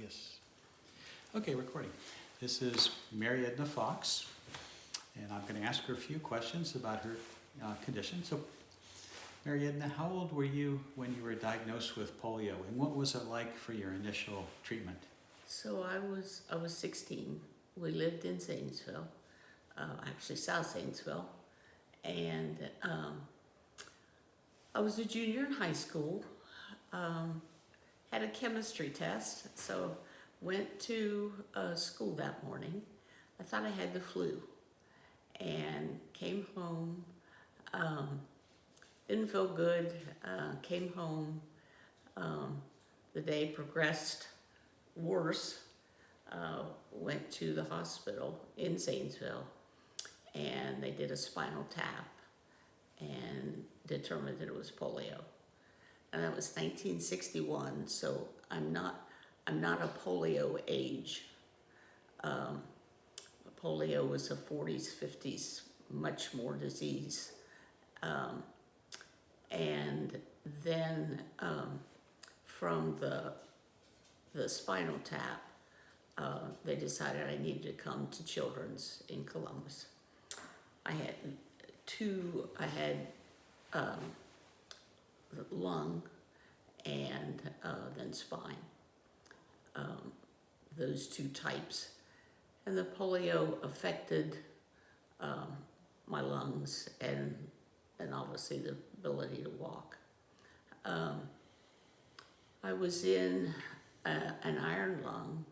Yes. Okay, recording. This is Mary Edna Fox, and I'm going to ask her a few questions about her condition. So, Mary Edna, how old were you when you were diagnosed with polio, and what was it like for your initial treatment? So I was 16. We lived in Zanesville, actually South Zanesville, and I was a junior in high school. Had a chemistry test, so went to school that morning. I thought I had the flu, and came home. Didn't feel good. Came home. The day progressed worse. Went to the hospital in Zanesville, and they did a spinal tap and determined that it was polio. And that was 1961, so I'm not a polio age. Polio was a 40s, 50s, much more disease. And then from the spinal tap, they decided I needed to come to Children's in Columbus. I had lung and then spine, those two types. And the polio affected my lungs and obviously the ability to walk. I was in an iron lung,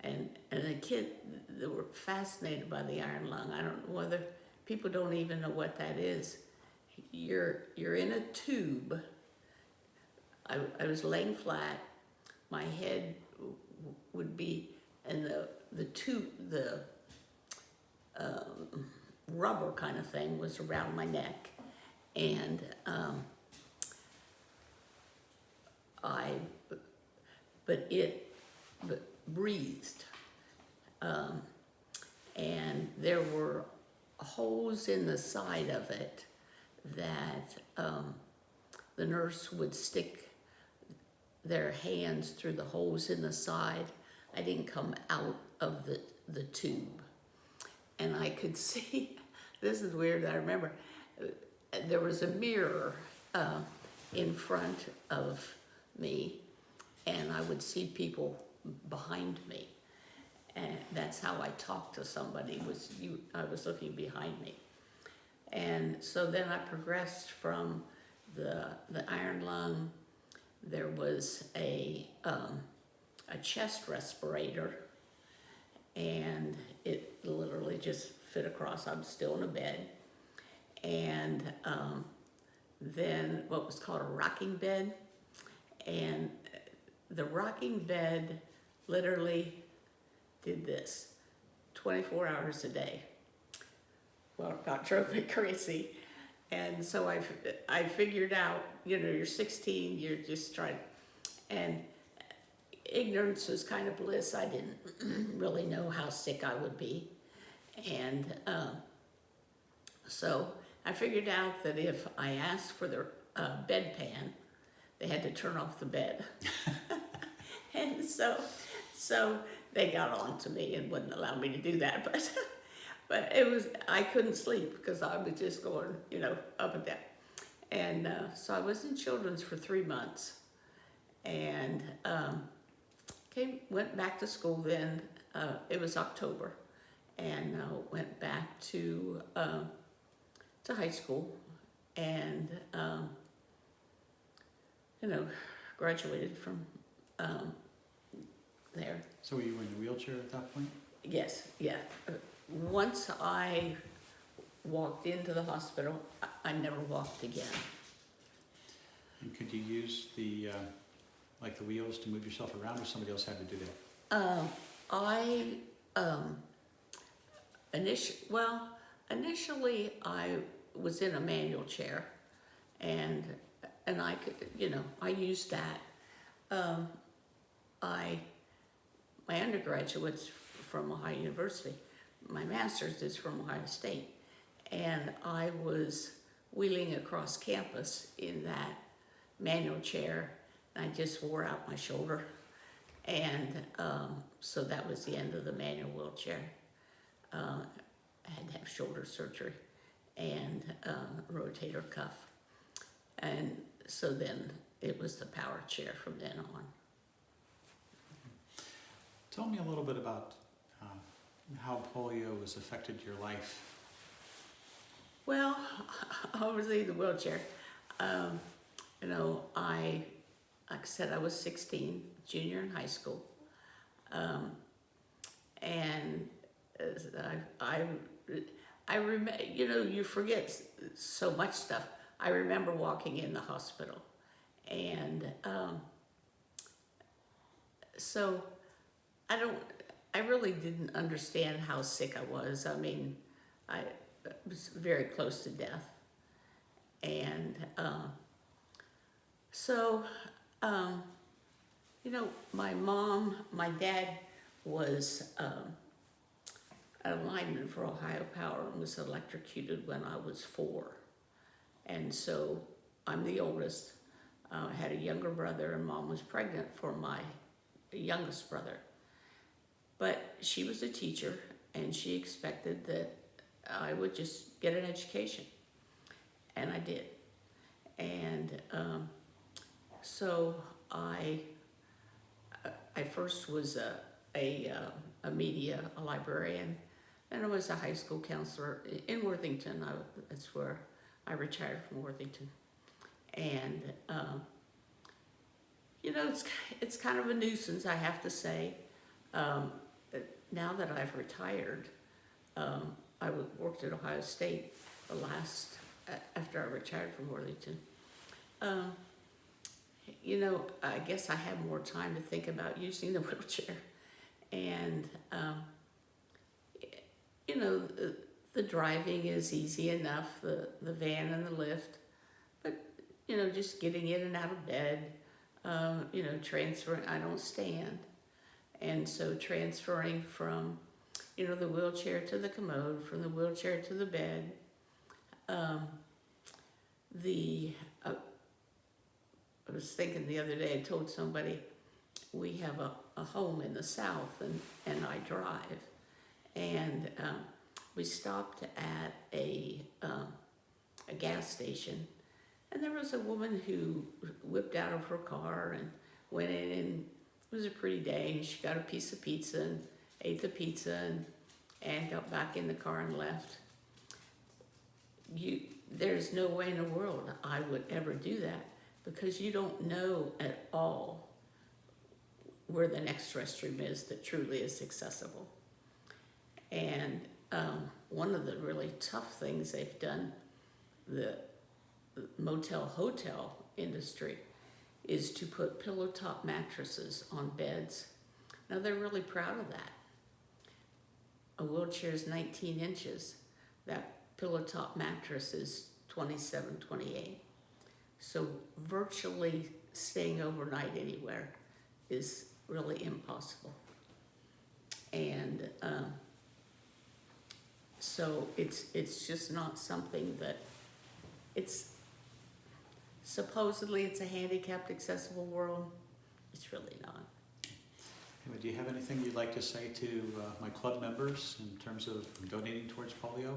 and the kid, they were fascinated by the iron lung. I don't know whether people don't even know what that is. You're in a tube. I was laying flat. My head would be, and the tube, the rubber kind of thing was around my neck, and it breathed, and there were holes in the side of it that the nurse would stick their hands through the holes in the side. I didn't come out of the tube, and I could see, this is weird, I remember, there was a mirror in front of me, and I would see people behind me. And that's how I talked to somebody, I was looking behind me. And so then I progressed from the iron lung. There was a chest respirator, and it literally just fit across. I'm still in a bed. And then what was called a rocking bed. And the rocking bed literally did this 24 hours a day. Well, it got drove me crazy. And so I figured out, you're 16, you're just trying, and ignorance was kind of bliss. I didn't really know how sick I would be. And so I figured out that if I asked for the bedpan, they had to turn off the bed. And so they got on to me and wouldn't allow me to do that, but I couldn't sleep because I was just going, up and down. And so I was in Children's for 3 months, and went back to school then. It was October, and went back to high school, and graduated from there. So were you in a wheelchair at that point? Yes, yeah. Once I walked into the hospital, I never walked again. And could you use the wheels to move yourself around, or somebody else had to do that? Initially I was in a manual chair, and I could, I used that. My undergraduate's from Ohio University. My master's is from Ohio State. And I was wheeling across campus in that manual chair, and I just wore out my shoulder. And so that was the end of the manual wheelchair. I had to have shoulder surgery and rotator cuff. And so then it was the power chair from then on. Tell me a little bit about how polio has affected your life. Well, obviously the wheelchair. You know, like I said, I was 16, junior in high school. And I remember, you know, you forget so much stuff. I remember walking in the hospital. And so I really didn't understand how sick I was. I mean, I was very close to death. And so, you know, my dad was a lineman for Ohio Power and was electrocuted when I was 4. And so I'm the oldest. I had a younger brother, and Mom was pregnant for my youngest brother. But she was a teacher, and she expected that I would just get an education. And I did. And so I first was a librarian, and I was a high school counselor in Worthington. That's where I retired from Worthington. And you know, it's kind of a nuisance, I have to say. Now that I've retired, I worked at Ohio State after I retired from Worthington. You know, I guess I have more time to think about using the wheelchair. And, you know, the driving is easy enough, the van and the lift. But, you know, just getting in and out of bed, you know, transferring, I don't stand. And so transferring from, you know, the wheelchair to the commode, from the wheelchair to the bed. I was thinking the other day, I told somebody, we have a home in the South, and I drive. And we stopped at a gas station, and there was a woman who whipped out of her car and went in, and it was a pretty day, and she got a piece of pizza and ate the pizza and got back in the car and left. There's no way in the world I would ever do that, because you don't know at all where the next restroom is that truly is accessible. And one of the really tough things they've done, the hotel industry, is to put pillow top mattresses on beds. Now they're really proud of that. A wheelchair is 19 inches. That pillow top mattress is 27, 28. So virtually staying overnight anywhere is really impossible. And so it's just not something that, supposedly it's a handicapped accessible world. It's really not. Anyway, do you have anything you'd like to say to my club members in terms of donating towards polio?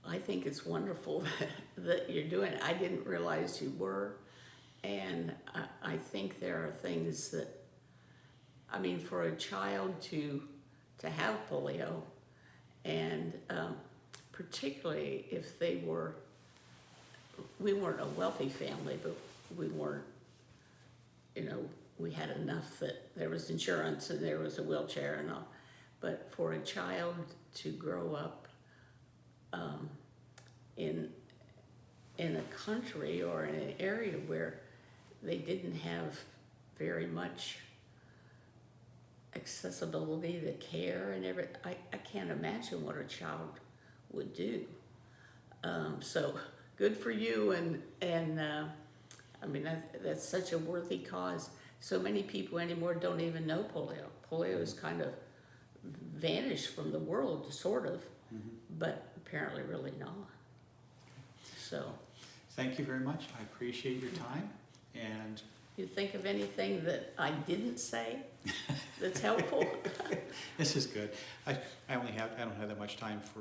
I think it's wonderful that you're doing it. I didn't realize you were. And I think there are things that, I mean, for a child to have polio, and particularly if we weren't a wealthy family, but we weren't, you know, we had enough that there was insurance and there was a wheelchair and all. But for a child to grow up in a country or in an area where they didn't have very much accessibility to care and everything, I can't imagine what a child would do. So good for you, and I mean, that's such a worthy cause. So many people anymore don't even know polio. Polio is kind of vanished from the world, sort of, but apparently really not. So. Thank you very much. I appreciate your time, and you think of anything that I didn't say that's helpful? This is good. I don't have that much time for